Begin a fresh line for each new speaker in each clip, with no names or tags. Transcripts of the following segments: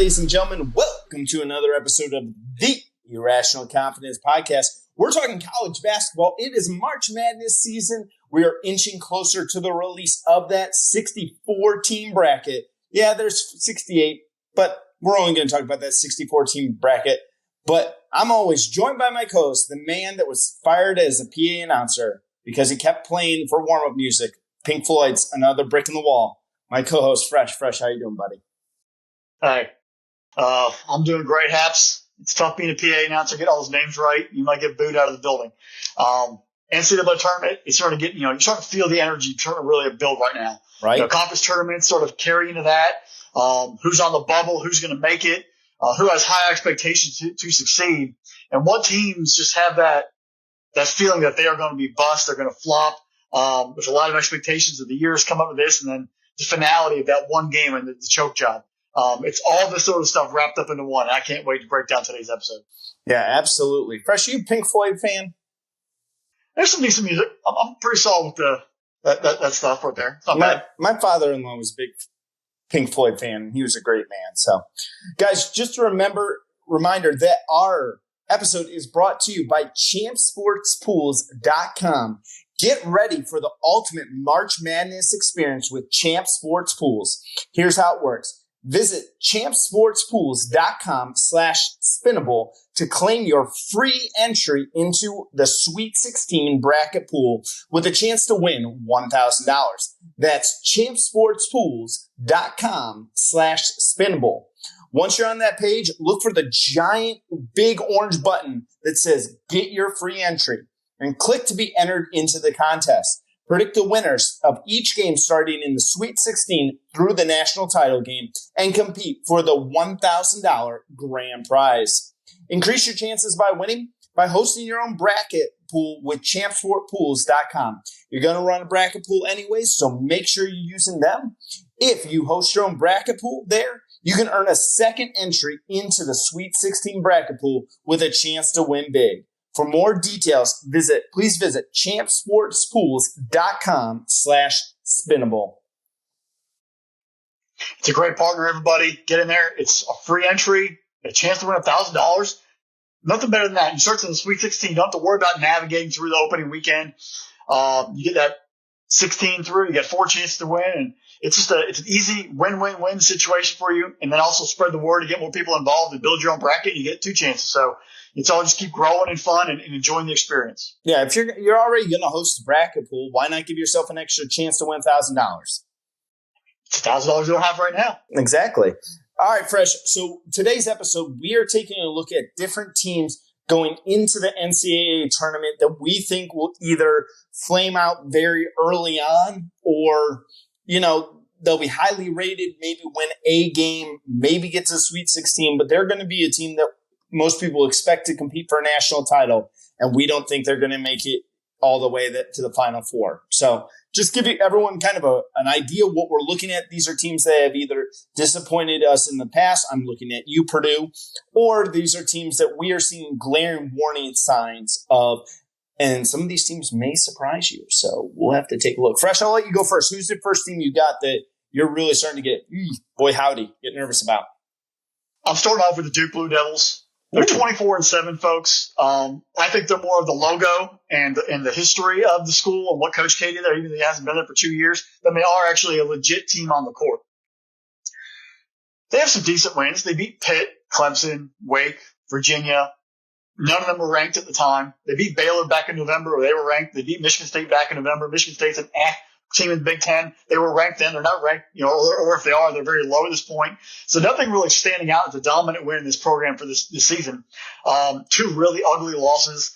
ladies and gentlemen. Welcome to another episode of the Irrational Confidence Podcast. We're talking college basketball. It is March Madness season. We are inching closer to the release of that 64-team bracket. Yeah, there's 68, but we're only going to talk about that 64-team bracket. But I'm always joined by my co-host, the man that was fired as a PA announcer because he kept playing for warm-up music, Pink Floyd's Another Brick in the Wall. My co-host, Fresh. Fresh, how you doing, buddy?
Hey, I'm doing great, Haps. It's tough being a PA announcer. Get all those names right. You might get booed out of the building. NCAA tournament, it's starting to get, you're starting to feel the energy starting to really build right now.
Right.
Conference tournaments sort of carry into that. Who's on the bubble? Who's going to make it? Who has high expectations to succeed? And what teams just have that feeling that they are going to be bust, they're going to flop. There's a lot of expectations of the years come up with this, and then the finality of that one game and the choke job. It's all this sort of stuff wrapped up into one. I can't wait to break down today's episode.
Yeah, absolutely. Fresh, you a Pink Floyd fan?
There's some decent music. I'm pretty solid with that stuff right there. It's not bad.
My father-in-law was a big Pink Floyd fan. He was a great man. So, guys, just a reminder that our episode is brought to you by champsportspools.com. Get ready for the ultimate March Madness experience with Champ Sports Pools. Here's how it works. Visit champsportspools.com/spinnable to claim your free entry into the Sweet 16 bracket pool with a chance to win $1,000. That's champsportspools.com/spinnable. Once you're on that page, look for the giant big orange button that says get your free entry and click to be entered into the contest. Predict the winners of each game starting in the Sweet 16 through the national title game and compete for the $1,000 grand prize. Increase your chances by winning by hosting your own bracket pool with champsportpools.com. You're going to run a bracket pool anyways, so make sure you're using them. If you host your own bracket pool there, you can earn a second entry into the Sweet 16 bracket pool with a chance to win big. For more details, please visit champsportspools.com/spinnable.
It's a great partner, everybody. Get in there. It's a free entry, a chance to win $1,000. Nothing better than that. You start in the Sweet 16. You don't have to worry about navigating through the opening weekend. You get that 16 through. You get 4 chances to win, and it's an easy win-win-win situation for you. And then also spread the word to get more people involved and build your own bracket. You get 2 chances. So it's all just keep growing and fun and enjoying the experience.
Yeah, if you're already going to host a bracket pool, why not give yourself an extra chance to win $1,000?
It's $1,000 you don't have right now.
Exactly. All right, Fresh. So today's episode, we are taking a look at different teams going into the NCAA tournament that we think will either flame out very early on or, they'll be highly rated, maybe win a game, maybe get to the Sweet 16, but they're going to be a team that most people expect to compete for a national title, and we don't think they're going to make it all the way to the Final Four. So just give everyone kind of an idea of what we're looking at. These are teams that have either disappointed us in the past. I'm looking at you, Purdue, or these are teams that we are seeing glaring warning signs of, and some of these teams may surprise you. So we'll have to take a look. Fresh, I'll let you go first. Who's the first team you got that you're really starting to get, get nervous about?
I'm starting off with the Duke Blue Devils. They're 24-7, folks. I think they're more of the logo and the history of the school and what Coach K did there, even though he hasn't been there for 2 years, than they are actually a legit team on the court. They have some decent wins. They beat Pitt, Clemson, Wake, Virginia. None of them were ranked at the time. They beat Baylor back in November, or they were ranked. They beat Michigan State back in November. Michigan State's an team in the Big Ten. They were ranked then. They're not ranked, or if they are, they're very low at this point. So nothing really standing out as a dominant win in this program for this season. 2 really ugly losses.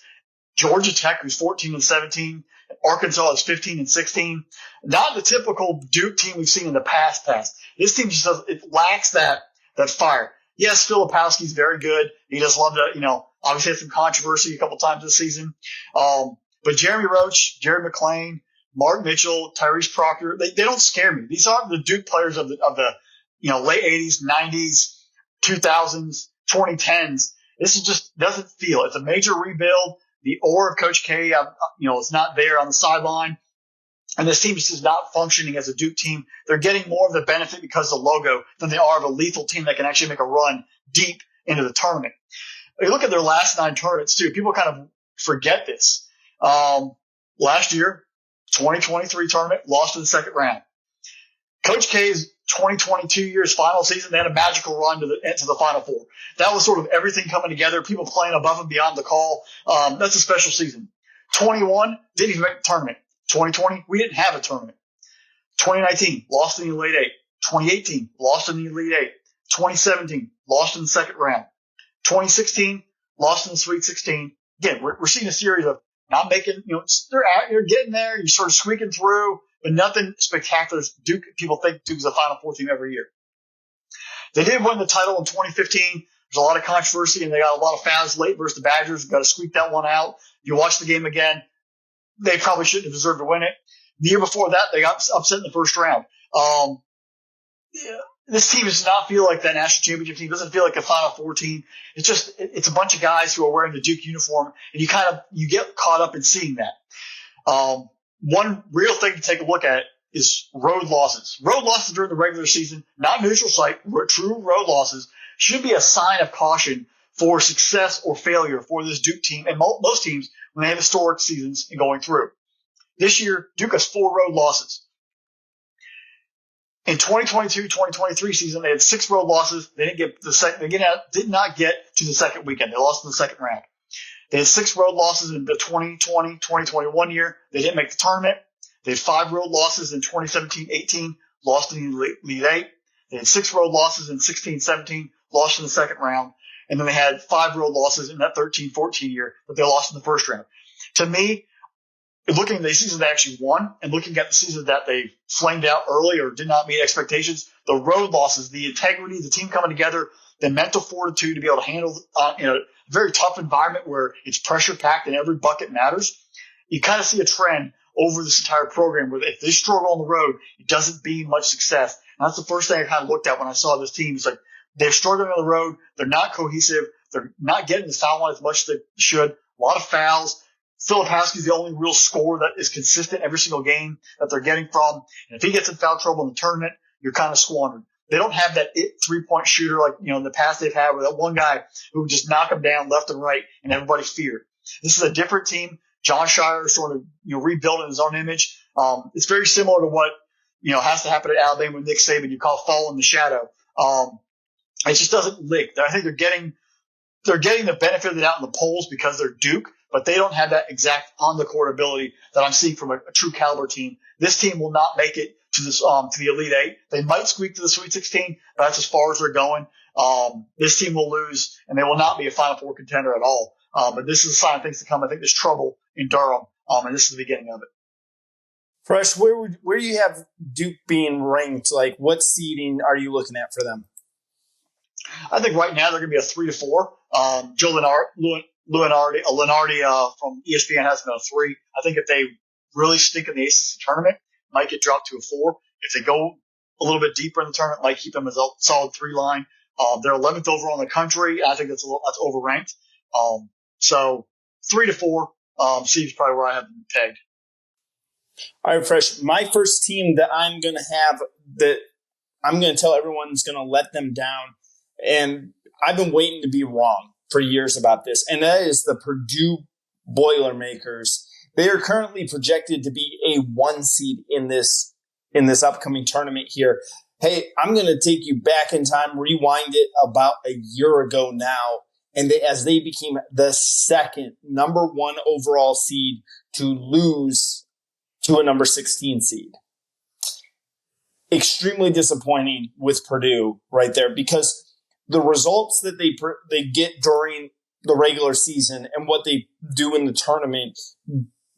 Georgia Tech, who's 14-17. Arkansas is 15-16. Not the typical Duke team we've seen in the past. This team just it lacks that fire. Yes, Filipowski's very good. He does love to, obviously had some controversy a couple times this season. But Jeremy Roach, Jared McClain, Mark Mitchell, Tyrese Proctor, they don't scare me. These aren't the Duke players of the late 80s, 90s, 2000s, 2010s. This is just doesn't feel. It's a major rebuild. The aura of Coach K, is not there on the sideline. And this team just is not functioning as a Duke team. They're getting more of the benefit because of the logo than they are of a lethal team that can actually make a run deep into the tournament. You look at their last 9 tournaments, too. People kind of forget this. Last year, 2023 tournament, lost in the second round. Coach K's 2022 year's final season, they had a magical run to the Final Four. That was sort of everything coming together, people playing above and beyond the call. That's a special season. 21, didn't even make the tournament. 2020, we didn't have a tournament. 2019, lost in the Elite Eight. 2018, lost in the Elite Eight. 2017, lost in the second round. 2016, lost in the Sweet 16. Again, we're seeing a series of not making, they're out here getting there, you're sort of squeaking through, but nothing spectacular. Duke, people think Duke's a Final Four team every year. They did win the title in 2015. There's a lot of controversy, and they got a lot of fouls late versus the Badgers. Got to squeak that one out. You watch the game again, they probably shouldn't have deserved to win it. The year before that, they got upset in the first round. This team does not feel like that national championship team. It doesn't feel like a Final Four team. It's just, it's a bunch of guys who are wearing the Duke uniform, and you get caught up in seeing that. One real thing to take a look at is road losses. Road losses during the regular season, not neutral site, true road losses, should be a sign of caution for success or failure for this Duke team and most teams when they have historic seasons and going through. This year, Duke has 4 road losses. In 2022-2023 season, they had 6 road losses. They didn't get did not get to the second weekend. They lost in the second round. They had 6 road losses in the 2020-2021 year. They didn't make the tournament. They had 5 road losses in 2017-18, lost in the Elite Eight. They had 6 road losses in 16-17, lost in the second round. And then they had 5 road losses in that 13-14 year, but they lost in the first round. To me, looking at the season they actually won and looking at the season that they flamed out early or did not meet expectations, the road losses, the integrity, the team coming together, the mental fortitude to be able to handle in a very tough environment where it's pressure packed and every bucket matters. You kind of see a trend over this entire program where if they struggle on the road, it doesn't mean much success. And that's the first thing I kind of looked at when I saw this team. It's like they're struggling on the road. They're not cohesive. They're not getting the foul line as much as they should. A lot of fouls. Filipowski's the only real scorer that is consistent every single game that they're getting from. And if he gets in foul trouble in the tournament, you're kind of squandered. They don't have that 3-point shooter like, in the past they've had with that one guy who would just knock them down left and right and everybody feared. This is a different team. John Shire is sort of, rebuilding his own image. It's very similar to what, has to happen at Alabama with Nick Saban. You call fall in the shadow. It just doesn't lick. I think they're getting the benefit of it out in the polls because they're Duke, but they don't have that exact on the court ability that I'm seeing from a true caliber team. This team will not make it to this to the Elite Eight. They might squeak to the Sweet 16, but that's as far as they're going. This team will lose, and they will not be a Final Four contender at all. But this is a sign of things to come. I think there's trouble in Durham, and this is the beginning of it.
Fresh, where do you have Duke being ranked? Like, what seeding are you looking at for them?
I think right now they're going to be a 3-4. Joe Lenardi from ESPN has been a 3. I think if they really stink in the ACC tournament, might get dropped to a 4. If they go a little bit deeper in the tournament, might keep them as a solid 3 line. They're 11th overall in the country. I think that's overranked. So 3-4 seems probably where I have them pegged.
All right, Fresh. My first team that I'm going to have that I'm going to tell everyone's going to let them down, and I've been waiting to be wrong for years about this, and that is the Purdue Boilermakers. They are currently projected to be a 1 seed in this upcoming tournament here. Hey, I'm going to take you back in time, rewind it about a year ago now, and as they became the second number 1 overall seed to lose to a number 16 seed. Extremely disappointing with Purdue right there because the results that they get during the regular season and what they do in the tournament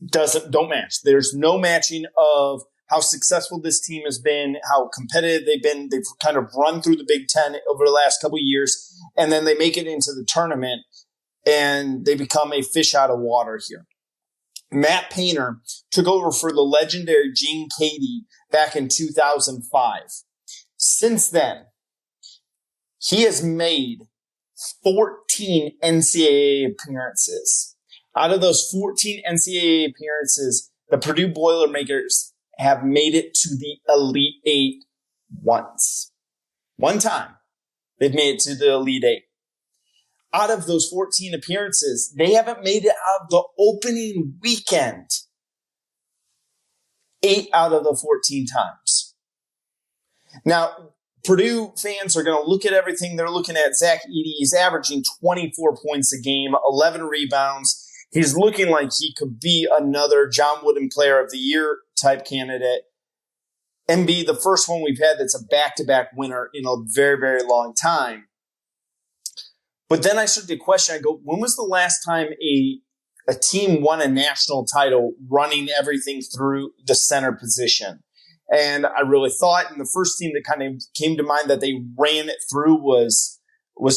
don't match. There's no matching of how successful this team has been, how competitive they've been. They've kind of run through the Big Ten over the last couple of years, and then they make it into the tournament, and they become a fish out of water here. Matt Painter took over for the legendary Gene Cady back in 2005. Since then, he has made 14 NCAA appearances. Out of those 14 NCAA appearances, the Purdue Boilermakers have made it to the Elite Eight once. One time, they've made it to the Elite Eight. Out of those 14 appearances, they haven't made it out of the opening weekend 8 out of the 14 times. Now, Purdue fans are going to look at everything. They're looking at Zach Edey. He's averaging 24 points a game, 11 rebounds. He's looking like he could be another John Wooden Player of the Year type candidate and be the first one we've had that's a back-to-back winner in a very, very long time. But then I started to question, I go, when was the last time a team won a national title running everything through the center position? And I really thought, and the first team that kind of came to mind that they ran it through was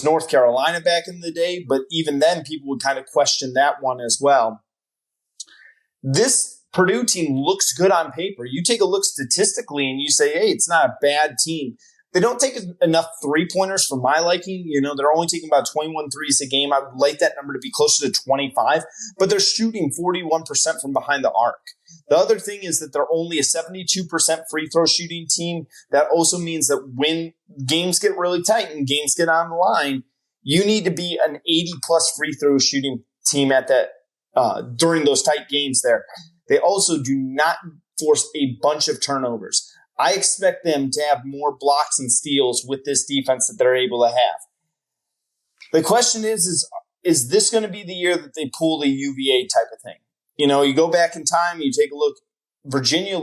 North Carolina back in the day. But even then, people would kind of question that one as well. This Purdue team looks good on paper. You take a look statistically and you say, hey, it's not a bad team. They don't take enough three-pointers for my liking. You know, they're only taking about 21 threes a game. I would like that number to be closer to 25, but they're shooting 41% from behind the arc. The other thing is that they're only a 72% free throw shooting team. That also means that when games get really tight and games get on the line, you need to be an 80-plus free throw shooting team at that during those tight games there. They also do not force a bunch of turnovers. I expect them to have more blocks and steals with this defense that they're able to have. The question is this going to be the year that they pull the UVA type of thing? You know, you go back in time, you take a look. Virginia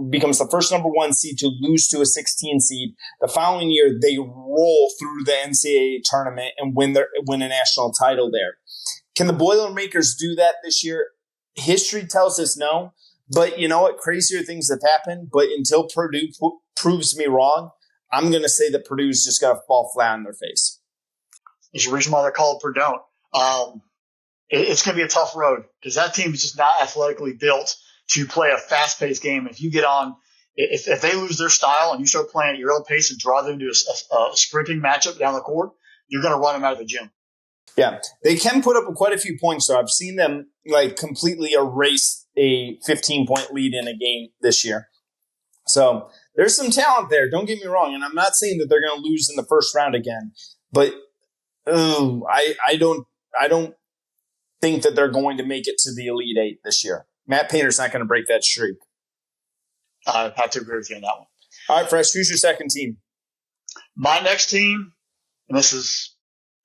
becomes the first number 1 seed to lose to a 16 seed. The following year, they roll through the NCAA tournament and win a national title there. Can the Boilermakers do that this year? History tells us no. But you know what? Crazier things have happened. But until Purdue proves me wrong, I'm going to say that Purdue's just going to fall flat on their face.
There's a reason why they're called Purdue. It's going to be a tough road because that team is just not athletically built to play a fast-paced game. If you get on, if they lose their style and you start playing at your own pace and draw them to a sprinting matchup down the court, you're going to run them out of the gym.
Yeah, they can put up quite a few points, though. I've seen them completely erase a 15-point lead in a game this year. So there's some talent there. Don't get me wrong. And I'm not saying that they're going to lose in the first round again. But I don't think that they're going to make it to the Elite Eight this year. Matt Painter's not going to break that streak.
I have to agree with you on that one.
All right, Fresh, who's your second team?
My next team, and this is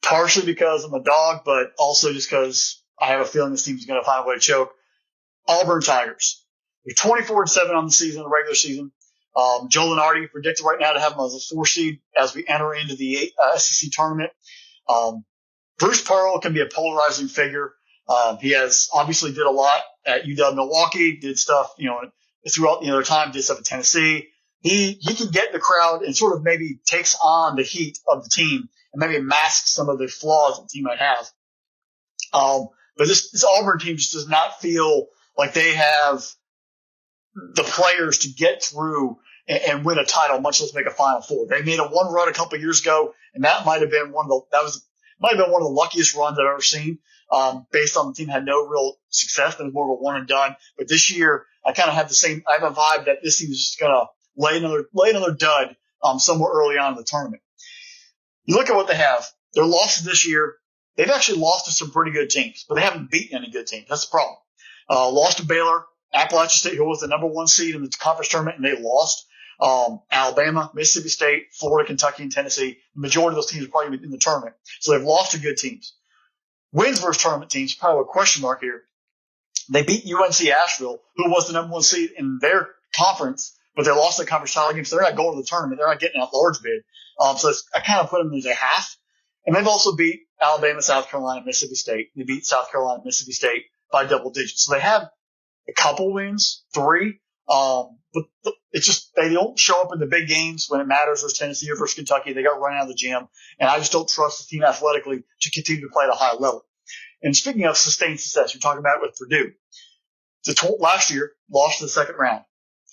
partially because I'm a dog, but also just because I have a feeling this team is going to find a way to choke. Auburn Tigers. They're 24-7 on the season, the regular season. Joe Lunardi predicted right now to have them as a 4 seed as we enter into the SEC tournament. Bruce Pearl can be a polarizing figure. He has obviously did a lot at UW Milwaukee, did stuff, throughout their time, did stuff at Tennessee. He can get the crowd and sort of maybe takes on the heat of the team and maybe masks some of the flaws that the team might have. But this Auburn team just does not feel like they have the players to get through and win a title, much less make a Final Four. They made a one run a couple of years ago, and that might have been one of the luckiest runs I've ever seen. Based on the team had no real success, it was more of a one and done. But this year, I kind of have I have a vibe that this team is just going to lay another dud somewhere early on in the tournament. You look at what they have. Their losses this year, they've actually lost to some pretty good teams, but they haven't beaten any good teams. That's the problem. Lost to Baylor, Appalachian State, who was the number 1 seed in the conference tournament, and they lost. Alabama, Mississippi State, Florida, Kentucky, and Tennessee. The majority of those teams are probably in the tournament. So they've lost to good teams. Wins versus tournament teams, probably a question mark here. They beat UNC Asheville, who was the number 1 seed in their conference, but they lost the conference title game, so they're not going to the tournament. They're not getting that large bid. So I kind of put them as a half. And they've also beat Alabama, South Carolina, Mississippi State. They beat South Carolina, Mississippi State by double digits. So they have a couple wins, 3. But it's just they don't show up in the big games when it matters versus Tennessee or versus Kentucky. They got run out of the gym. And I just don't trust the team athletically to continue to play at a high level. And speaking of sustained success, you're talking about with Purdue. Last year, lost in the second round.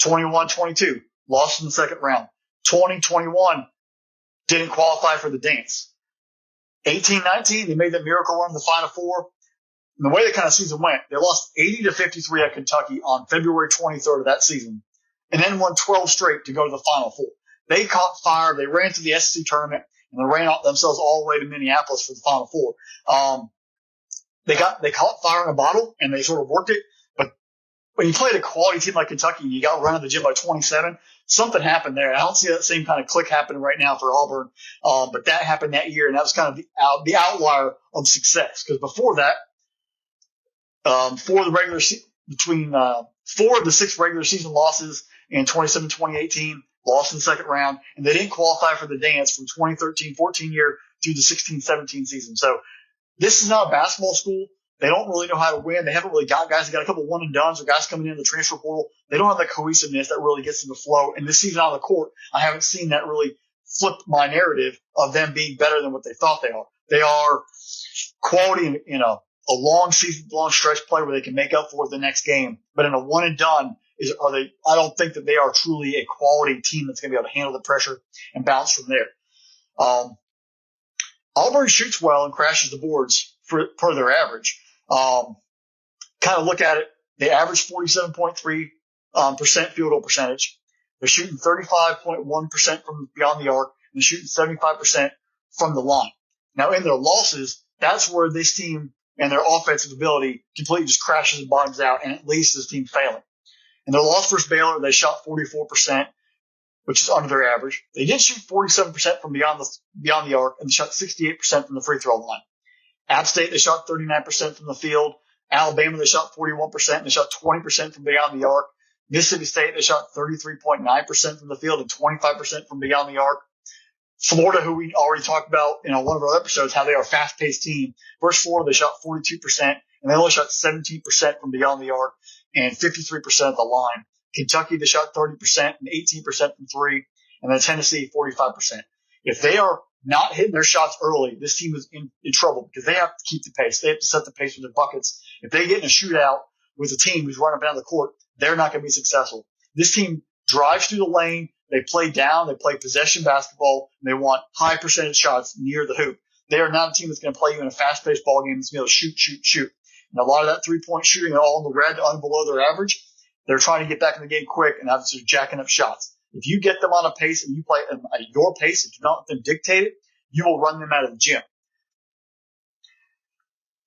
21-22, lost in the second round. 20-21, didn't qualify for the dance. 18-19, they made that miracle run in the Final Four. And the way the kind of season went, they lost 80-53 at Kentucky on February 23rd of that season. and then won 12 straight to go to the Final Four. They caught fire. They ran to the SEC tournament, and they ran themselves all the way to Minneapolis for the Final Four. They caught fire in a bottle, and they sort of worked it. But when you played a quality team like Kentucky, you got run out of the gym by 27. Something happened there. I don't see that same kind of click happening right now for Auburn, but that happened that year, and that was kind of the outlier of success. Because before that, four of the 6 regular season losses in 2017-2018, lost in the second round, and they didn't qualify for the dance from 2013-14 year through the 16-17 season. So this is not a basketball school. They don't really know how to win. They haven't really got guys. They got a couple one and dones or guys coming in the transfer portal. They don't have that cohesiveness that really gets them to flow. And this season on the court, I haven't seen that really flip my narrative of them being better than what they thought they are. They are quality in a long season, long stretch play where they can make up for it the next game. But in a one and done, I don't think that they are truly a quality team that's going to be able to handle the pressure and bounce from there. Auburn shoots well and crashes the boards per their average. Kind of look at it. They average 47.3% field goal percentage. They're shooting 35.1% from beyond the arc, and they're shooting 75% from the line. Now, in their losses, that's where this team and their offensive ability completely just crashes and bottoms out, and it leads to this team failing. In their loss versus Baylor, they shot 44%, which is under their average. They did shoot 47% from beyond the arc, and they shot 68% from the free throw line. App State, they shot 39% from the field. Alabama, they shot 41%, and they shot 20% from beyond the arc. Mississippi State, they shot 33.9% from the field and 25% from beyond the arc. Florida, who we already talked about in one of our episodes, how they are a fast-paced team. Versus Florida, they shot 42%, and they only shot 17% from beyond the arc and 53% at the line. Kentucky, they shot 30% and 18% from three, and then Tennessee, 45%. If they are not hitting their shots early, this team is in trouble because they have to keep the pace. They have to set the pace with their buckets. If they get in a shootout with a team who's running down the court, they're not going to be successful. This team drives through the lane. They play down. They play possession basketball. And they want high percentage shots near the hoop. They are not a team that's going to play you in a fast-paced ball game that's going to be able to shoot. And a lot of that three-point shooting, they're all in the red, below their average. They're trying to get back in the game quick, and obviously jacking up shots. If you get them on a pace and you play at your pace and do not let them dictate it, you will run them out of the gym.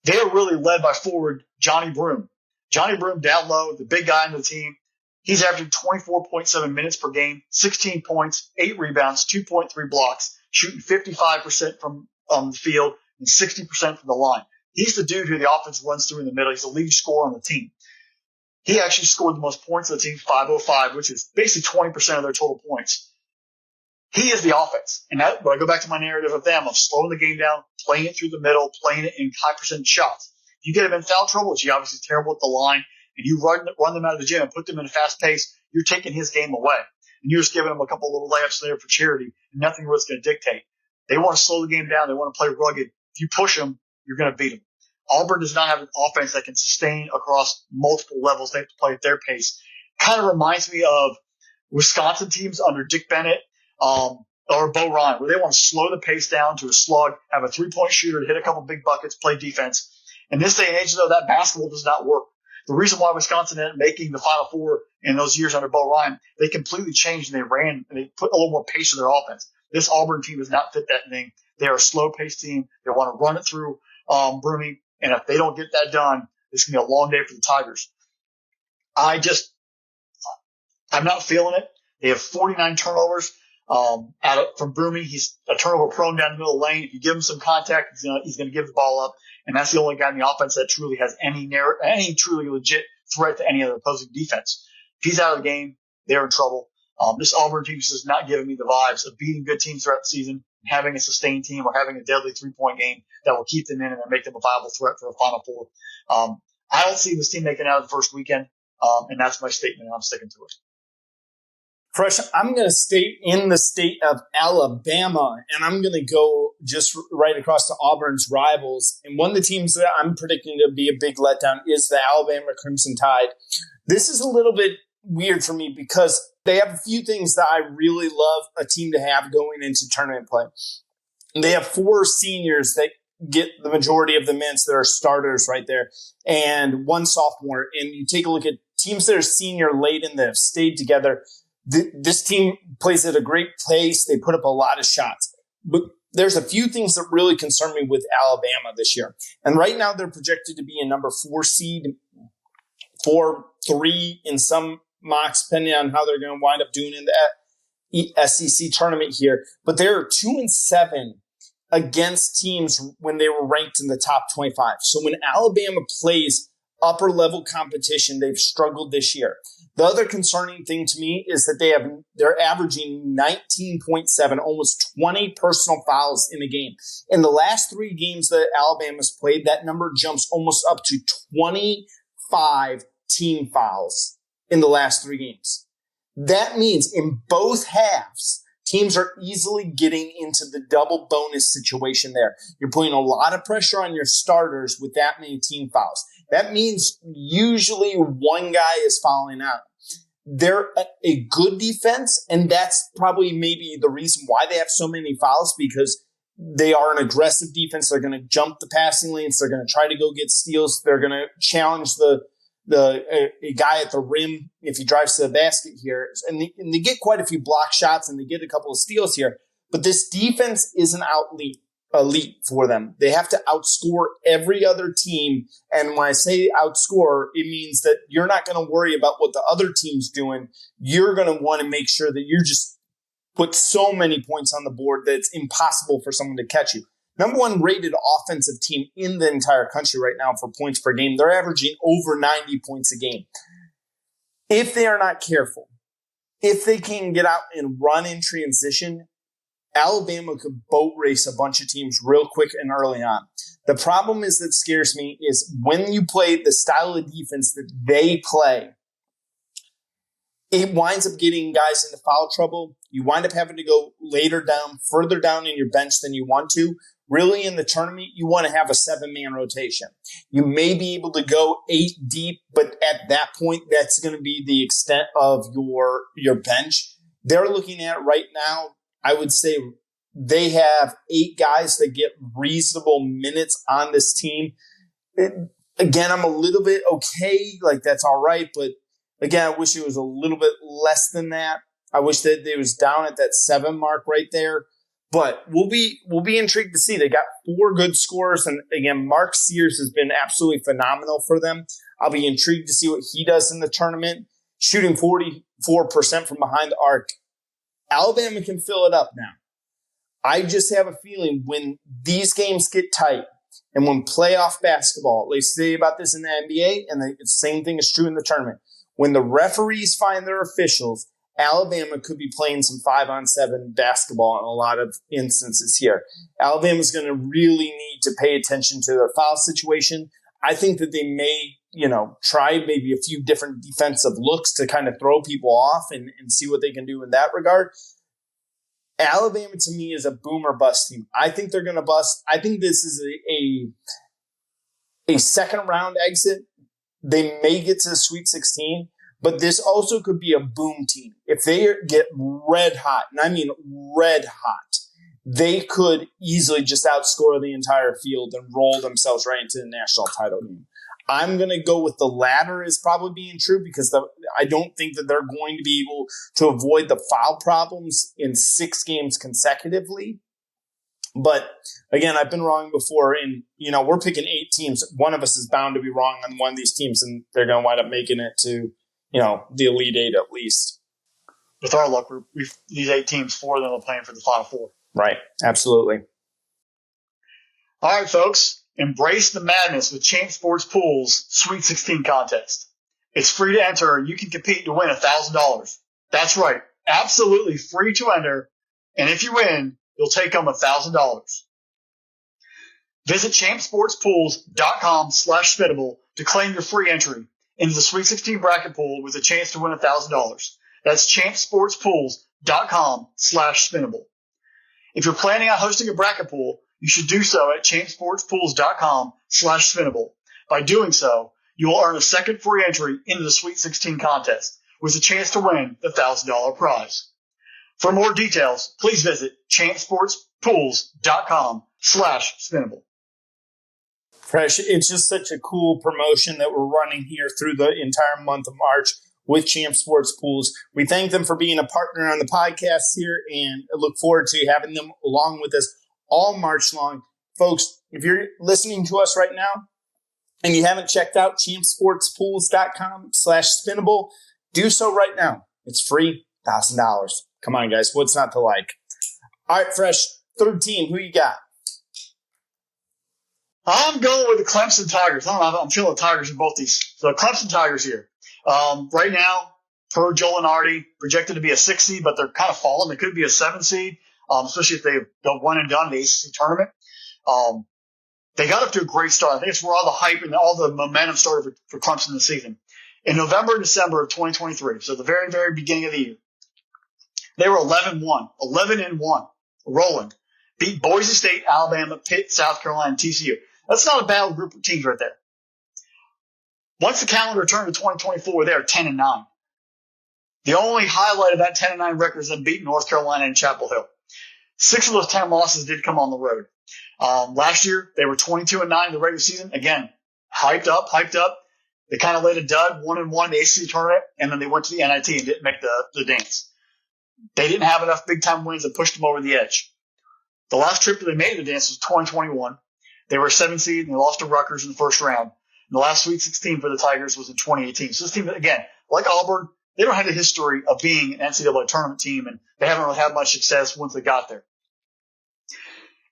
They are really led by forward Johnny Broome. Johnny Broome down low, the big guy in the team. He's averaging 24.7 minutes per game, 16 points, 8 rebounds, 2.3 blocks, shooting 55% from the field and 60% from the line. He's the dude who the offense runs through in the middle. He's the lead scorer on the team. He actually scored the most points of the team, 505, which is basically 20% of their total points. He is the offense. And that, when I go back to my narrative of them, of slowing the game down, playing it through the middle, playing it in high percentage shots. If you get him in foul trouble, which he obviously is terrible at the line, and you run them out of the gym and put them in a fast pace, you're taking his game away. And you're just giving him a couple little layups there for charity, and nothing really is going to dictate. They want to slow the game down. They want to play rugged. If you push them, you're going to beat them. Auburn does not have an offense that can sustain across multiple levels. They have to play at their pace. Kind of reminds me of Wisconsin teams under Dick Bennett or Bo Ryan, where they want to slow the pace down to a slug, have a three-point shooter to hit a couple big buckets, play defense. In this day and age, though, that basketball does not work. The reason why Wisconsin ended up making the Final Four in those years under Bo Ryan, they completely changed and they ran and they put a little more pace in their offense. This Auburn team does not fit that thing. They are a slow-paced team. They want to run it through Broome, and if they don't get that done, it's going to be a long day for the Tigers. I'm not feeling it. They have 49 turnovers from Broome. He's a turnover prone down the middle of the lane. If you give him some contact, he's going to give the ball up. And that's the only guy in the offense that truly has any truly legit threat to any other opposing defense. If he's out of the game, they're in trouble. This Auburn team is not giving me the vibes of beating good teams throughout the season, having a sustained team, or having a deadly three-point game that will keep them in and make them a viable threat for a Final Four. I don't see this team making it out of the first weekend, and that's my statement, and I'm sticking to it.
Fresh, I'm going to stay in the state of Alabama, and I'm going to go just right across to Auburn's rivals. And one of the teams that I'm predicting to be a big letdown is the Alabama Crimson Tide. This is a little bit weird for me because they have a few things that I really love a team to have going into tournament play. And they have 4 seniors that get the majority of the minutes. There are starters right there and one sophomore. And you take a look at teams that are senior laden that have stayed together. This team plays at a great pace. They put up a lot of shots. But there's a few things that really concern me with Alabama this year. And right now they're projected to be a number 4 seed, 4-3 in some mocks, depending on how they're going to wind up doing in the SEC tournament here. But they're 2-7 against teams when they were ranked in the top 25. So when Alabama plays upper level competition, they've struggled this year. The other concerning thing to me is that they're averaging 19.7, almost 20 personal fouls in a game. In the last 3 games that Alabama's played, that number jumps almost up to 25 team fouls in the last 3 games. That means in both halves, teams are easily getting into the double bonus situation there. You're putting a lot of pressure on your starters with that many team fouls. That means usually one guy is fouling out. They're a good defense, and that's probably maybe the reason why they have so many fouls, because they are an aggressive defense. They're going to jump the passing lanes. They're going to try to go get steals. They're going to challenge a guy at the rim if he drives to the basket here. And they get quite a few block shots, and they get a couple of steals here. But this defense isn't elite for them. They have to outscore every other team. And when I say outscore, it means that you're not going to worry about what the other team's doing. You're going to want to make sure that you just put so many points on the board that it's impossible for someone to catch you. Number 1 rated offensive team in the entire country right now for points per game. They're averaging over 90 points a game. If they are not careful, if they can get out and run in transition, Alabama could boat race a bunch of teams real quick and early on. The problem is that scares me is when you play the style of defense that they play, it winds up getting guys into foul trouble. You wind up having to go further down in your bench than you want to. Really, in the tournament, you want to have a 7-man rotation. You may be able to go 8 deep, but at that point, that's going to be the extent of your bench. They're looking at right now, I would say they have 8 guys that get reasonable minutes on this team. Again, I'm a little bit okay. Like, that's all right. But again, I wish it was a little bit less than that. I wish that it was down at that 7 mark right there. But we'll be intrigued to see. They got 4 good scorers. And again, Mark Sears has been absolutely phenomenal for them. I'll be intrigued to see what he does in the tournament. Shooting 44% from behind the arc. Alabama can fill it up now. I just have a feeling when these games get tight and when playoff basketball, they say about this in the NBA, and the same thing is true in the tournament. When the referees find their officials, Alabama could be playing some 5-on-7 basketball in a lot of instances here. Alabama's going to really need to pay attention to their foul situation. I think that they may, try maybe a few different defensive looks to kind of throw people off and see what they can do in that regard. Alabama, to me, is a boom or bust team. I think they're going to bust. I think this is a second-round exit. They may get to the Sweet 16, but this also could be a boom team. If they get red hot, and I mean red hot, they could easily just outscore the entire field and roll themselves right into the national title game. I'm going to go with the latter as probably being true because I don't think that they're going to be able to avoid the foul problems in 6 games consecutively. But again, I've been wrong before, and we're picking 8 teams. One of us is bound to be wrong on one of these teams, and they're going to wind up making it to the Elite 8 at least.
With our luck, these 8 teams, 4 of them are playing for the Final Four.
Right, absolutely.
All right, folks. Embrace the madness with Champ Sports Pool's Sweet 16 contest. It's free to enter, and you can compete to win $1,000. That's right, absolutely free to enter, and if you win, you'll take home $1,000. Visit champsportspools.com/spittable to claim your free entry into the Sweet 16 bracket pool with a chance to win $1,000. That's champsportspools.com/spinnable. If you're planning on hosting a bracket pool, you should do so at champsportspools.com/spinnable. By doing so, you will earn a second free entry into the Sweet 16 contest with a chance to win the $1,000 prize. For more details, please visit champsportspools.com/spinnable.
Fresh. It's just such a cool promotion that we're running here through the entire month of March with Champ Sports Pools. We thank them for being a partner on the podcast here and look forward to having them along with us all March long. Folks, if you're listening to us right now and you haven't checked out champsportspools.com/spinnable, do so right now. It's free, $1,000. Come on, guys. What's not to like? All right, Fresh. Third team. Who you got?
I'm going with the Clemson Tigers. I don't know. I'm feeling the Tigers in both these. So Clemson Tigers here. Right now, per Joel Lenardi, projected to be a 6 seed, but they're kind of falling. They could be a 7 seed, especially if they go one and done in the ACC tournament. They got up to a great start. I think it's where all the hype and all the momentum started for Clemson this season. In November and December of 2023, so the very, very beginning of the year, they were 11-1, rolling. Beat Boise State, Alabama, Pitt, South Carolina, and TCU. That's not a bad group of teams right there. Once the calendar turned to 2024, they are 10-9. The only highlight of that 10-9 record is them beating North Carolina and Chapel Hill. 6 of those 10 losses did come on the road. Last year, they were 22-9 in the regular season. Again, hyped up. They kind of laid a dud, 1-1 in the ACC tournament, and then they went to the NIT and didn't make the dance. They didn't have enough big-time wins that pushed them over the edge. The last trip that they made the dance was 2021. They were a 7 seed and they lost to Rutgers in the first round. And the last Sweet 16 for the Tigers was in 2018. So this team, again, like Auburn, they don't have a history of being an NCAA tournament team, and they haven't really had much success once they got there.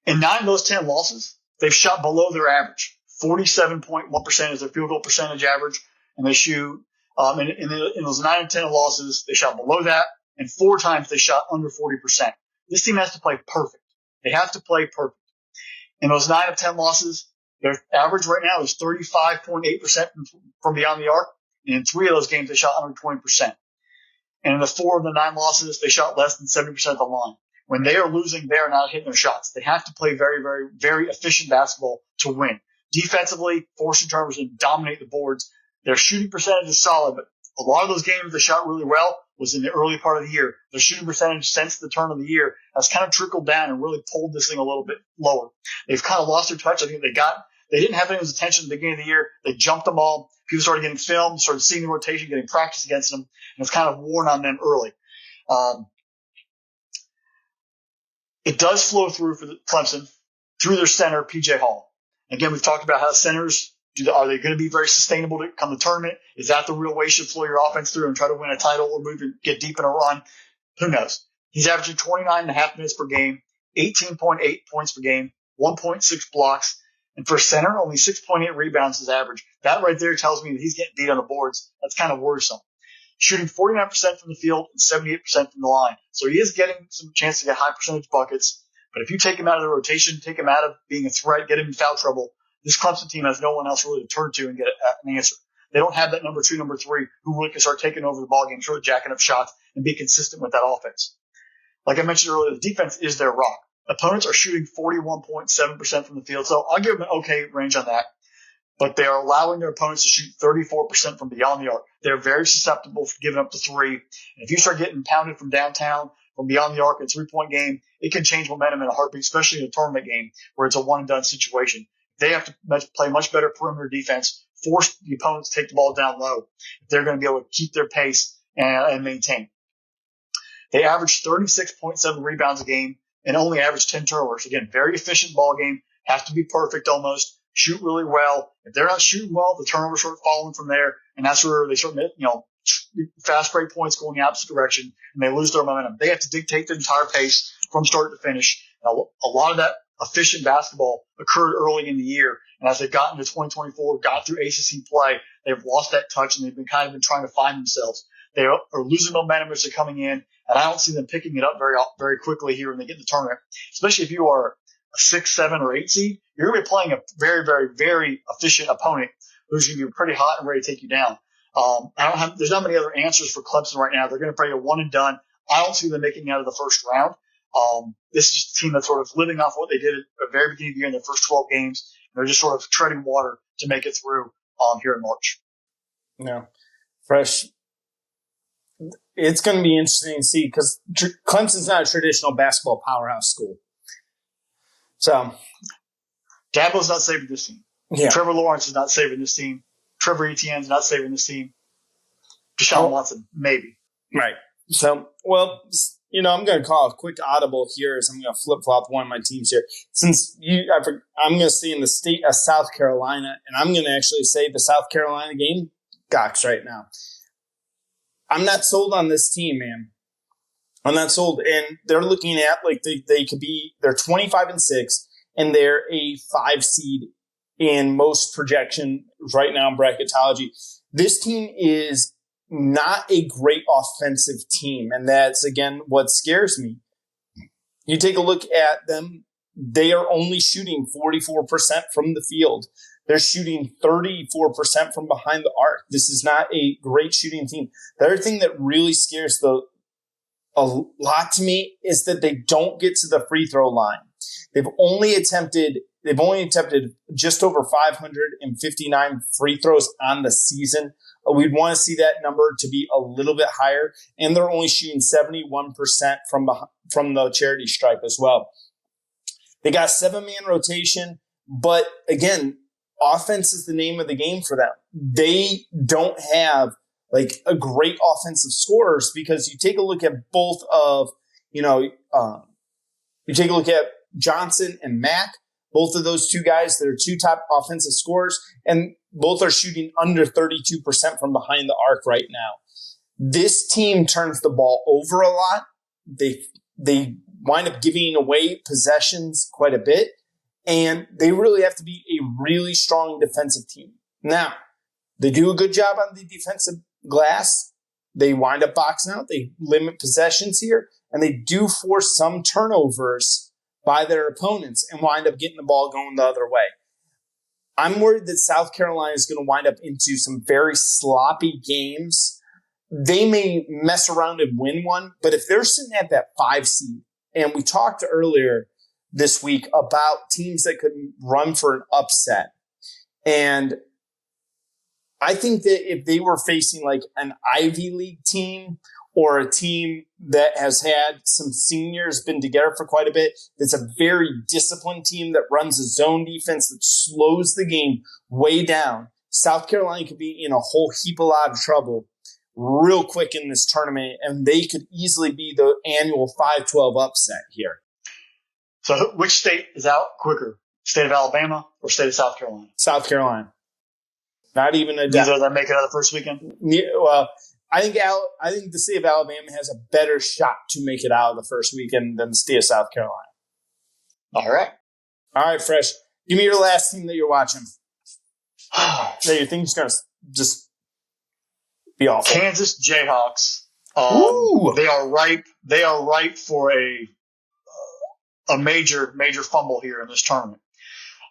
In 9 of those 10 losses, they've shot below their average. 47.1% is their field goal percentage average, and they shoot in those 9 of 10 losses, they shot below that, and 4 times they shot under 40%. This team has to play perfect. They have to play perfect. In those 9 of 10 losses, their average right now is 35.8% from beyond the arc. And in 3 of those games, they shot under 20%. And in the 4 of the 9 losses, they shot less than 70% of the line. When they are losing, they are not hitting their shots. They have to play very, very, very efficient basketball to win. Defensively, forcing turnovers and dominate the boards. Their shooting percentage is solid, but a lot of those games they shot really well was in the early part of the year. Their shooting percentage since the turn of the year has kind of trickled down and really pulled this thing a little bit lower. They've kind of lost their touch. I think they didn't have anyone's attention at the beginning of the year. They jumped them all. People started getting film, started seeing the rotation, getting practice against them, and it's kind of worn on them early. It does flow through for Clemson through their center, P.J. Hall. Again, we've talked about how centers, are they going to be very sustainable to come the tournament? Is that the real way you should flow your offense through and try to win a title or move and get deep in a run? Who knows? He's averaging 29.5 minutes per game, 18.8 points per game, 1.6 blocks, and for center, only 6.8 rebounds is average. That right there tells me that he's getting beat on the boards. That's kind of worrisome. Shooting 49% from the field and 78% from the line. So he is getting some chance to get high percentage buckets. But if you take him out of the rotation, take him out of being a threat, get him in foul trouble, this Clemson team has no one else really to turn to and get an answer. They don't have that number 2, number 3 who really can start taking over the ball game, start jacking up shots, and be consistent with that offense. Like I mentioned earlier, the defense is their rock. Opponents are shooting 41.7% from the field, so I'll give them an okay range on that. But they are allowing their opponents to shoot 34% from beyond the arc. They're very susceptible for giving up the 3. And if you start getting pounded from downtown, from beyond the arc in a 3-point game, it can change momentum in a heartbeat, especially in a tournament game where it's a one-and-done situation. They have to play much better perimeter defense, force the opponents to take the ball down low if they're going to be able to keep their pace and maintain. They average 36.7 rebounds a game and only average 10 turnovers. Again, very efficient ball game, have to be perfect almost. Shoot really well. If they're not shooting well, the turnovers start falling from there, and that's where they start, fast break points going the opposite direction, and they lose their momentum. They have to dictate the entire pace from start to finish. Now, a lot of that efficient basketball occurred early in the year, and as they've gotten to 2024, got through ACC play, they've lost that touch, and they've been trying to find themselves. They are losing momentum as they're coming in, and I don't see them picking it up very, very quickly here when they get in the tournament, especially if you are a 6, 7, or 8 seed. You're going to be playing a very, very, very efficient opponent who's going to be pretty hot and ready to take you down. There's not many other answers for Clemson right now. They're going to play a one and done. I don't see them making it out of the first round. This is just a team that's sort of living off what they did at the very beginning of the year in their first 12 games. They're just sort of treading water to make it through here in March.
No, Fresh. It's going to be interesting to see because Clemson's not a traditional basketball powerhouse school. So
Dabo's not safe with this team.
Yeah.
Trevor Lawrence is not saving this team. Trevor Etienne is not saving this team. Deshaun Watson, maybe.
Right. So, well, I'm going to call a quick audible here as I'm going to flip-flop one of my teams here. Since I'm going to stay in the state of South Carolina, and I'm going to actually say the South Carolina Gamecocks right now. I'm not sold on this team, man. I'm not sold. And they're looking at like they're 25-6, and they're a 5 seed in most projections right now in bracketology. This team is not a great offensive team, and that's, again, what scares me. You take a look at them, they are only shooting 44% from the field. They're shooting 34% from behind the arc. This is not a great shooting team. The other thing that really scares a lot to me is that they don't get to the free throw line. They've only attempted just over 559 free throws on the season. We'd want to see that number to be a little bit higher, and they're only shooting 71% from the charity stripe as well. They got 7-man rotation, but again, offense is the name of the game for them. They don't have like a great offensive scorers, because you take a look at both of, you take a look at Johnson and Mack. Both of those two guys, they're 2 top offensive scorers, and both are shooting under 32% from behind the arc right now. This team turns the ball over a lot. They wind up giving away possessions quite a bit, and they really have to be a really strong defensive team. Now, they do a good job on the defensive glass. They wind up boxing out. They limit possessions here, and they do force some turnovers by their opponents and wind up getting the ball going the other way. I'm worried that South Carolina is going to wind up into some very sloppy games. They may mess around and win one, but if they're sitting at that 5 seed, and we talked earlier this week about teams that could run for an upset, and I think that if they were facing like an Ivy League team or a team that has had some seniors, been together for quite a bit, that's a very disciplined team that runs a zone defense that slows the game way down, South Carolina could be in a whole heap a lot of trouble real quick in this tournament, and they could easily be the annual 5-12 upset here.
So which state is out quicker? State of Alabama or state of South Carolina?
South Carolina. Not even a doubt.
Neither of them make it out of the first weekend?
Well, I think the state of Alabama has a better shot to make it out of the first weekend than the state of South Carolina.
All right,
Fresh. Give me your last team that you're watching. That you think is going to just be awful.
Kansas Jayhawks. They are ripe for a major fumble here in this tournament.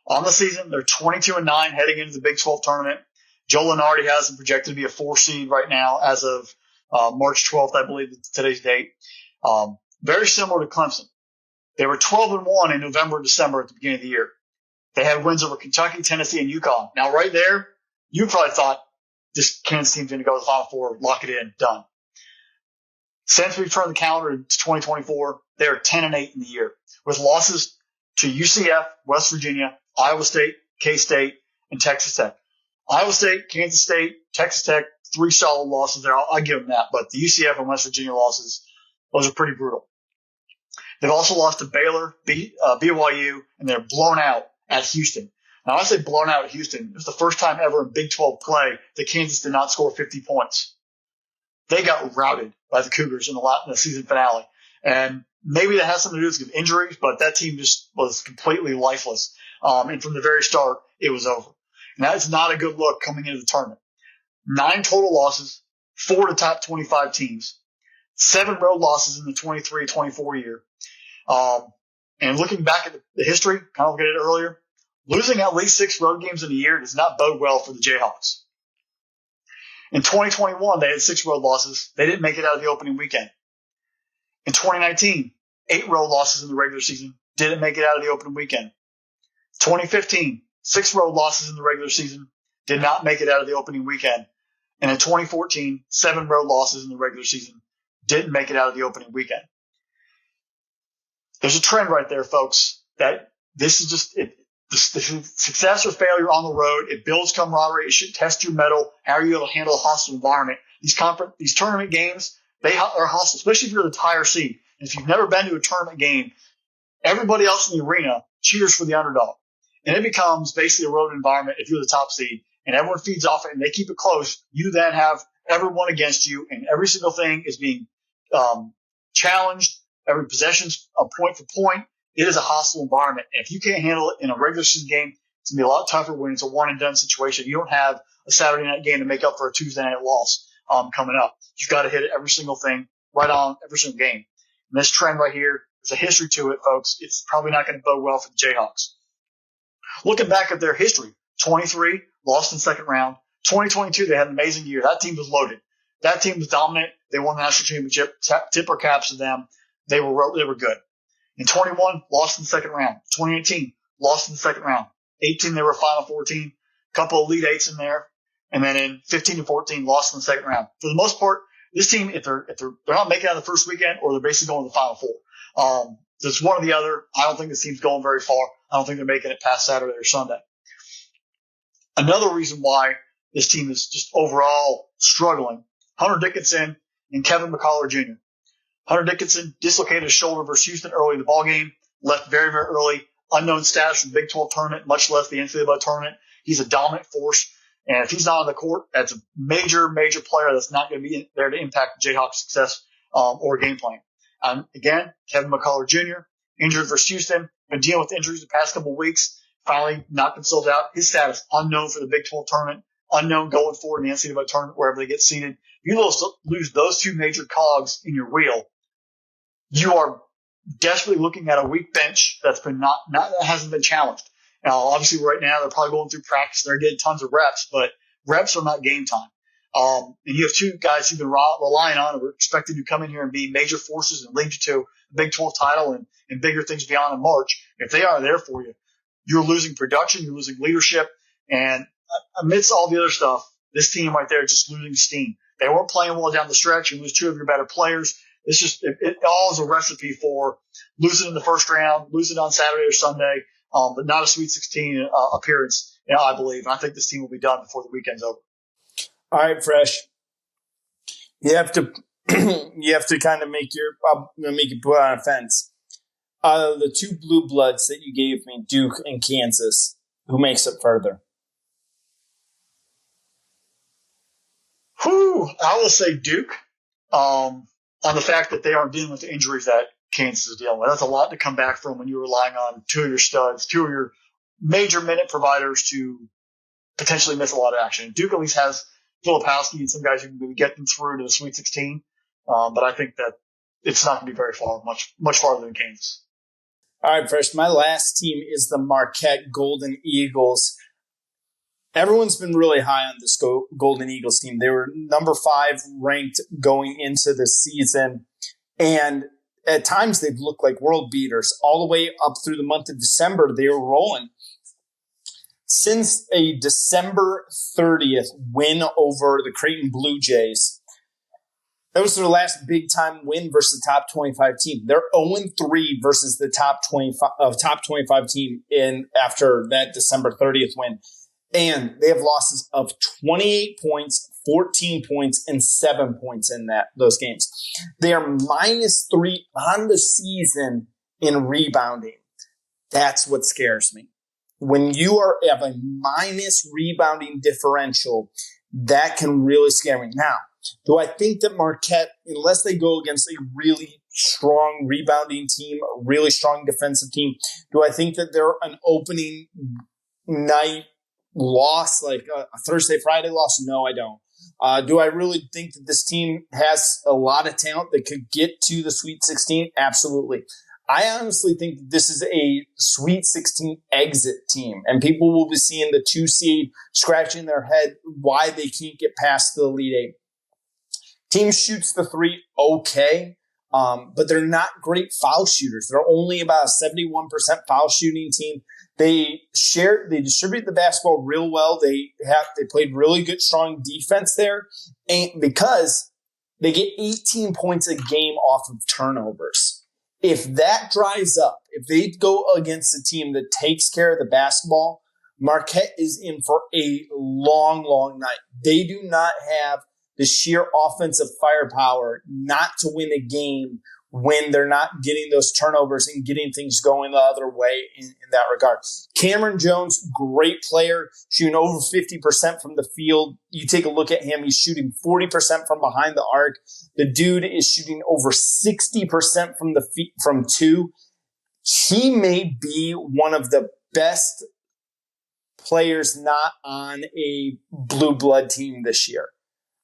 On the season, they're 22-9 heading into the Big 12 tournament. Joe Lunardi has them projected to be a 4 seed right now as of March 12th, I believe today's date. Very similar to Clemson. They were 12-1 in November and December at the beginning of the year. They had wins over Kentucky, Tennessee, and UConn. Now, right there, you probably thought this Kansas team's going to go to the Final Four, lock it in, done. Since we've turned the calendar to 2024, they're 10-8 in the year, with losses to UCF, West Virginia, Iowa State, K-State, and Texas Tech. Iowa State, Kansas State, Texas Tech, 3 solid losses there. I'll give them that. But the UCF and West Virginia losses, those are pretty brutal. They've also lost to Baylor, BYU, and they're blown out at Houston. Now, I say blown out at Houston. It was the first time ever in Big 12 play that Kansas did not score 50 points. They got routed by the Cougars in the season finale. And maybe that has something to do with injuries, but that team just was completely lifeless. And from the very start, it was over. And that's not a good look coming into the tournament. 9 total losses, 4 to top 25 teams, 7 road losses in the 23-24 year. And looking back at the history, kind of looked at it earlier, losing at least 6 road games in a year does not bode well for the Jayhawks. In 2021, they had 6 road losses. They didn't make it out of the opening weekend. In 2019, 8 road losses in the regular season, didn't make it out of the opening weekend. 2015, 6 road losses in the regular season, did not make it out of the opening weekend. And in 2014, 7 road losses in the regular season, didn't make it out of the opening weekend. There's a trend right there, folks, that this is just the success or failure on the road, it builds camaraderie. It should test your mettle. How are you able to handle a hostile environment? These tournament games, they are hostile, especially if you're the higher seed. And if you've never been to a tournament game, everybody else in the arena cheers for the underdog. And it becomes basically a road environment if you're the top seed, and everyone feeds off it and they keep it close. You then have everyone against you, and every single thing is being challenged. Every possession's a point for point. It is a hostile environment. And if you can't handle it in a regular season game, it's going to be a lot tougher when it's a one-and-done situation. You don't have a Saturday night game to make up for a Tuesday night loss coming up. You've got to hit every single thing right on every single game. And this trend right here, there's a history to it, folks. It's probably not going to bode well for the Jayhawks. Looking back at their history, 23, lost in second round. 2022, they had an amazing year. That team was loaded. That team was dominant. They won the national championship. Tip our caps to them. They were good. In 21, lost in the second round. 2018, lost in the second round. 18, they were a Final Four team. Couple of Elite Eights in there. And then in 15 and 14, lost in the second round. For the most part, this team, if they're not making it out of the first weekend, or they're basically going to the Final Four. There's one or the other. I don't think this team's going very far. I don't think they're making it past Saturday or Sunday. Another reason why this team is just overall struggling, Hunter Dickinson and Kevin McCullough Jr. Hunter Dickinson dislocated his shoulder versus Houston early in the ballgame, left very, very early, unknown status from the Big 12 tournament, much less the NCAA tournament. He's a dominant force, and if he's not on the court, that's a major, major player that's not going to be there to impact the Jayhawks' success or game plan. Again, Kevin McCullough Jr., injured versus Houston, been dealing with injuries the past couple of weeks, finally knocked himself out. His status unknown for the Big 12 tournament, unknown going forward in the NCAA tournament, wherever they get seeded. You lose those two major cogs in your wheel, you are desperately looking at a weak bench that hasn't been challenged. Now, obviously, right now they're probably going through practice. They're getting tons of reps, but reps are not game time. And you have two guys you've been relying on and were expected to come in here and be major forces and lead you to the Big 12 title and bigger things beyond in March. If they aren't there for you, you're losing production, you're losing leadership, and amidst all the other stuff, this team right there is just losing steam. They weren't playing well down the stretch. You lose two of your better players. It's just it all is a recipe for losing in the first round, losing on Saturday or Sunday, but not a Sweet 16 appearance. I believe. And I think this team will be done before the weekend's over.
All right, Fresh. You have to kind of make you put on a fence. The two blue bloods that you gave me, Duke and Kansas, who makes it further?
I will say Duke. On the fact that they aren't dealing with the injuries that Kansas is dealing with. That's a lot to come back from when you're relying on two of your studs, two of your major minute providers to potentially miss a lot of action. Duke at least has Filipowski and some guys who can get them through to the Sweet 16. But I think that it's not going to be very far, much farther than Kansas.
All right, Fresh. My last team is the Marquette Golden Eagles. Everyone's been really high on this Golden Eagles team. They were number 5 ranked going into the season. And at times they've looked like world beaters. All the way up through the month of December, they were rolling. Since a December 30th win over the Creighton Blue Jays, that was their last big-time win versus the top 25 team. They're 0-3 versus the top 25 team after that December 30th win. And they have losses of 28 points, 14 points, and 7 points in those games. They are -3 on the season in rebounding. That's what scares me. When you have a minus rebounding differential, that can really scare me. Now, do I think that Marquette, unless they go against a really strong rebounding team, a really strong defensive team, do I think that they're an opening night loss, like a Thursday, Friday loss? No, I don't. Do I really think that this team has a lot of talent that could get to the Sweet 16? Absolutely. I honestly think that this is a Sweet 16 exit team, and people will be seeing the 2 seed scratching their head why they can't get past the Elite Eight. Team shoots the 3 okay, but they're not great foul shooters. They're only about a 71% foul shooting team. They distribute the basketball real well. They played really good, strong defense there, and because they get 18 points a game off of turnovers. If that dries up, if they go against a team that takes care of the basketball, Marquette is in for a long, long night. They do not have the sheer offensive firepower not to win a game when they're not getting those turnovers and getting things going the other way in that regard. Cameron Jones, great player, shooting over 50% from the field. You take a look at him, he's shooting 40% from behind the arc. The dude is shooting over 60% from two. He may be one of the best players not on a blue blood team this year.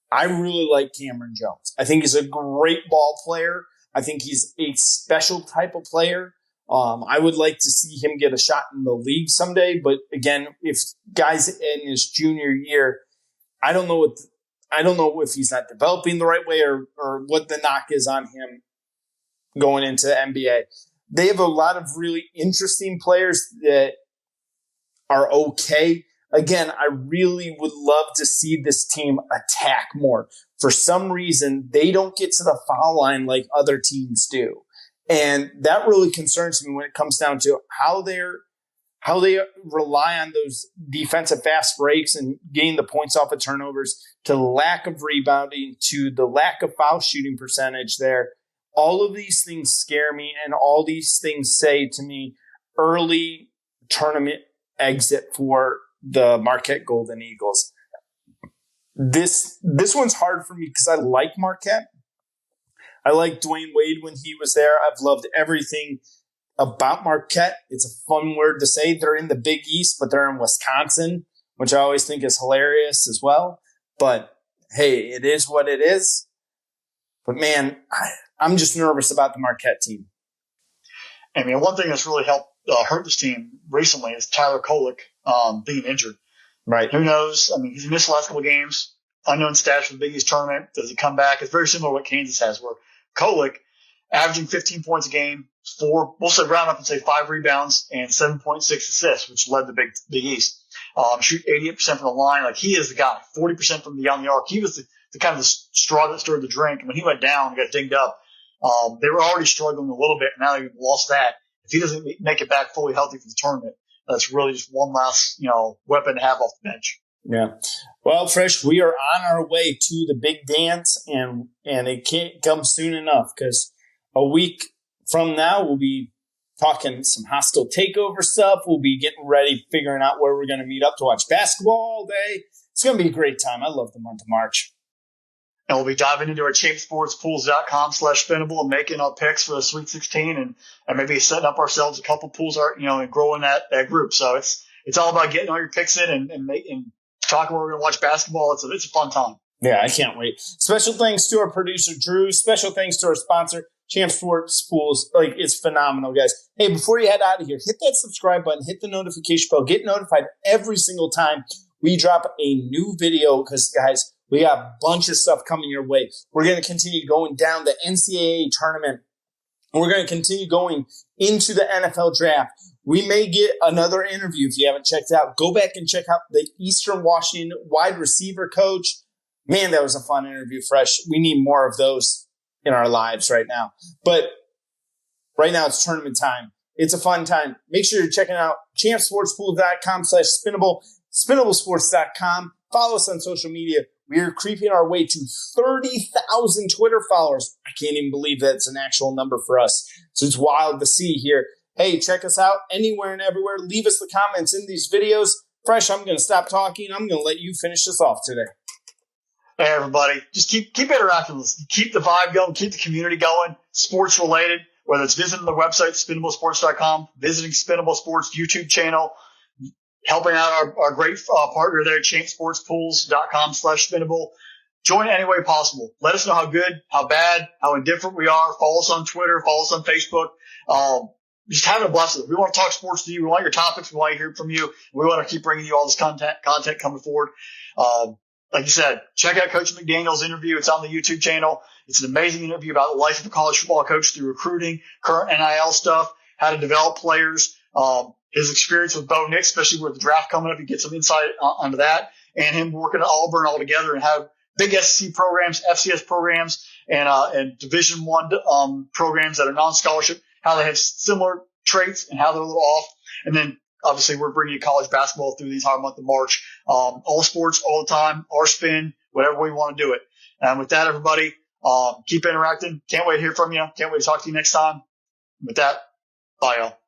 I really like Cameron Jones. I think he's a great ball player. I think he's a special type of player. I would like to see him get a shot in the league someday. But again, if guys in his junior year, I don't know if he's not developing the right way or what the knock is on him going into the NBA. They have a lot of really interesting players that are okay. Again, I really would love to see this team attack more. For some reason, they don't get to the foul line like other teams do. And that really concerns me when it comes down to how they rely on those defensive fast breaks and getting the points off of turnovers, to the lack of rebounding, to the lack of foul shooting percentage there. All of these things scare me, and all these things say to me early tournament exit for the Marquette Golden Eagles. This one's hard for me because I like Marquette. I like Dwayne Wade when he was there. I've loved everything about Marquette. It's a fun word to say. They're in the Big East, but they're in Wisconsin, which I always think is hilarious as well. But hey, it is what it is. But man, I'm just nervous about the Marquette team.
I mean, one thing that's really hurt this team recently is Tyler Kolek being injured.
Right.
Who knows? I mean, he's missed the last couple of games. Unknown status for the Big East tournament. Does he come back? It's very similar to what Kansas has, where Kolek averaging 15 points a game, we'll say round up and say 5 rebounds and 7.6 assists, which led the Big East. Shoot 88% from the line. Like, he is the guy. 40% from beyond the arc. He was the kind of the straw that stirred the drink. And when he went down and got dinged up, they were already struggling a little bit. And now they've lost that. If he doesn't make it back fully healthy for the tournament, that's really just one last, weapon to have off the bench.
Yeah. Well, Fresh, we are on our way to the big dance, and it can't come soon enough, because a week from now we'll be talking some hostile takeover stuff. We'll be getting ready, figuring out where we're going to meet up to watch basketball all day. It's going to be a great time. I love the month of March.
And we'll be diving into our champsportspools.com/spinnable and making our picks for the Sweet 16 and maybe setting up ourselves a couple pools, and growing that group. So it's all about getting all your picks in and talking where we're going to watch basketball. It's a fun time.
Yeah, I can't wait. Special thanks to our producer, Drew. Special thanks to our sponsor, Champ Sports Pools. It's phenomenal, guys. Hey, before you head out of here, hit that subscribe button, hit the notification bell, get notified every single time we drop a new video, because, guys, we got a bunch of stuff coming your way. We're going to continue going down the NCAA tournament. We're going to continue going into the NFL draft. We may get another interview. If you haven't checked it out, go back and check out the Eastern Washington wide receiver coach. Man, that was a fun interview, Fresh. We need more of those in our lives right now. But right now it's tournament time. It's a fun time. Make sure you're checking out champsportspool.com/spinnable, spinnablesports.com. Follow us on social media. We are creeping our way to 30,000 Twitter followers. I can't even believe that's an actual number for us. So it's wild to see here. Hey, check us out anywhere and everywhere. Leave us the comments in these videos. Fresh, I'm going to stop talking. I'm going to let you finish this off today.
Hey, everybody. Just keep interacting with us. Keep the vibe going. Keep the community going. Sports related, whether it's visiting the website, spinnablesports.com, visiting Spinnable Sports YouTube channel, helping out our great partner there, champsportspools.com/spinnable. Join any way possible. Let us know how good, how bad, how indifferent we are. Follow us on Twitter. Follow us on Facebook. Just have a blessing. We want to talk sports to you. We want your topics. We want to hear from you. We want to keep bringing you all this content coming forward. Like you said, check out Coach McDaniel's interview. It's on the YouTube channel. It's an amazing interview about the life of a college football coach through recruiting, current NIL stuff, how to develop players, his experience with Bo Nix, especially with the draft coming up. You get some insight onto that, and him working at Auburn all together and how big SEC programs, FCS programs, and Division I programs that are non-scholarship, how they have similar traits and how they're a little off. And then obviously we're bringing you college basketball through the entire month of March. All sports, all the time, our spin, whatever we want to do it. And with that, everybody, keep interacting. Can't wait to hear from you. Can't wait to talk to you next time. With that, bye, y'all.